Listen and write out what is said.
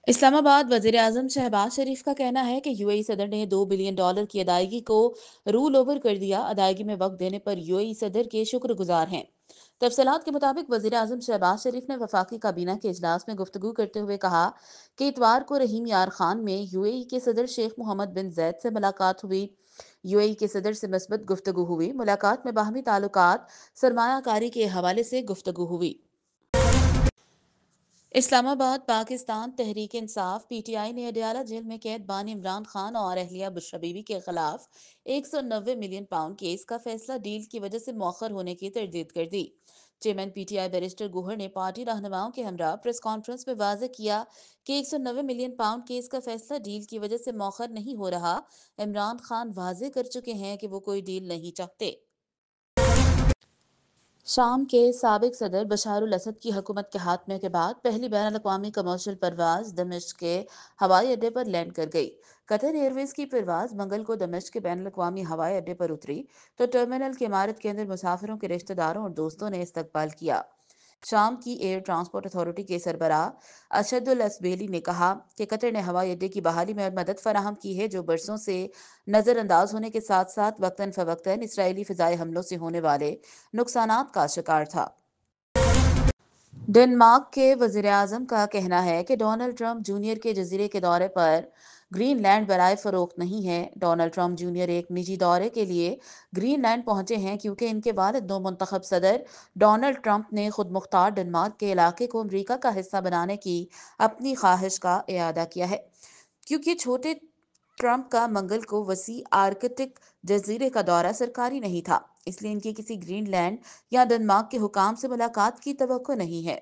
اسلام آباد وزیر اعظم شہباز شریف کا کہنا ہے کہ صدر نے $2 بلین کی ادائیگی کو رول اوور کر دیا۔ ادائیگی میں وقت دینے پر صدر کے شکر گزار ہیں۔ تفصیلات کے مطابق وزیر اعظم شہباز شریف نے وفاقی کابینہ کے اجلاس میں گفتگو کرتے ہوئے کہا کہ اتوار کو رحیم یار خان میں کے صدر شیخ محمد بن زید سے ملاقات ہوئی۔ کے صدر سے مثبت گفتگو ہوئی۔ ملاقات میں باہمی تعلقات، سرمایہ کاری کے حوالے سے گفتگو ہوئی۔ اسلام آباد پاکستان تحریک انصاف پی ٹی آئی نے اڈیالہ جیل میں قید بانی عمران خان اور اہلیہ بشریٰ بی بی کے خلاف £190 ملین کیس کا فیصلہ ڈیل کی وجہ سے مؤخر ہونے کی تردید کر دی۔ Chairman P T I barrister Gohar نے پارٹی رہنماؤں کے ہمراہ پریس کانفرنس میں واضح کیا کہ £190 ملین کیس کا فیصلہ ڈیل کی وجہ سے مؤخر نہیں ہو رہا۔ عمران خان واضح کر چکے ہیں کہ وہ کوئی ڈیل نہیں چاہتے۔ شام کے سابق صدر بشار الاسد کی حکومت کے خاتمے کے بعد پہلی بین الاقوامی کمرشل پرواز دمشق کے ہوائی اڈے پر لینڈ کر گئی۔ قطر ایئر ویز کی پرواز منگل کو دمشق کے بین الاقوامی ہوائی اڈے پر اتری تو ٹرمینل کی عمارت کے اندر مسافروں کے رشتہ داروں اور دوستوں نے استقبال کیا۔ شام کی ایئر ٹرانسپورٹ اتھارٹی کے سربراہ اشد الاسبیلی نے کہا کہ قطر نے ہوائی اڈے کی بحالی میں مدد فراہم کی ہے، جو برسوں سے نظر انداز ہونے کے ساتھ ساتھ وقتاً فوقتاً اسرائیلی فضائی حملوں سے ہونے والے نقصانات کا شکار تھا۔ ڈنمارک کے وزیر اعظم کا کہنا ہے کہ ڈونلڈ ٹرمپ جونیئر کے جزیرے کے دورے پر گرین لینڈ برائے فروخت نہیں ہے۔ ڈونلڈ ٹرمپ جونیئر ایک نجی دورے کے لیے گرین لینڈ پہنچے ہیں کیونکہ ان کے والد نو منتخب صدر ڈونلڈ ٹرمپ نے خود مختار ڈنمارک کے علاقے کو امریکہ کا حصہ بنانے کی اپنی خواہش کا اعادہ کیا ہے۔ کیونکہ چھوٹے ٹرمپ کا منگل کو وسیع آرکٹک جزیرے کا دورہ سرکاری نہیں تھا، اس لیے ان کی کسی گرین لینڈ یا ڈنمارک کے حکام سے ملاقات کی توقع نہیں ہے۔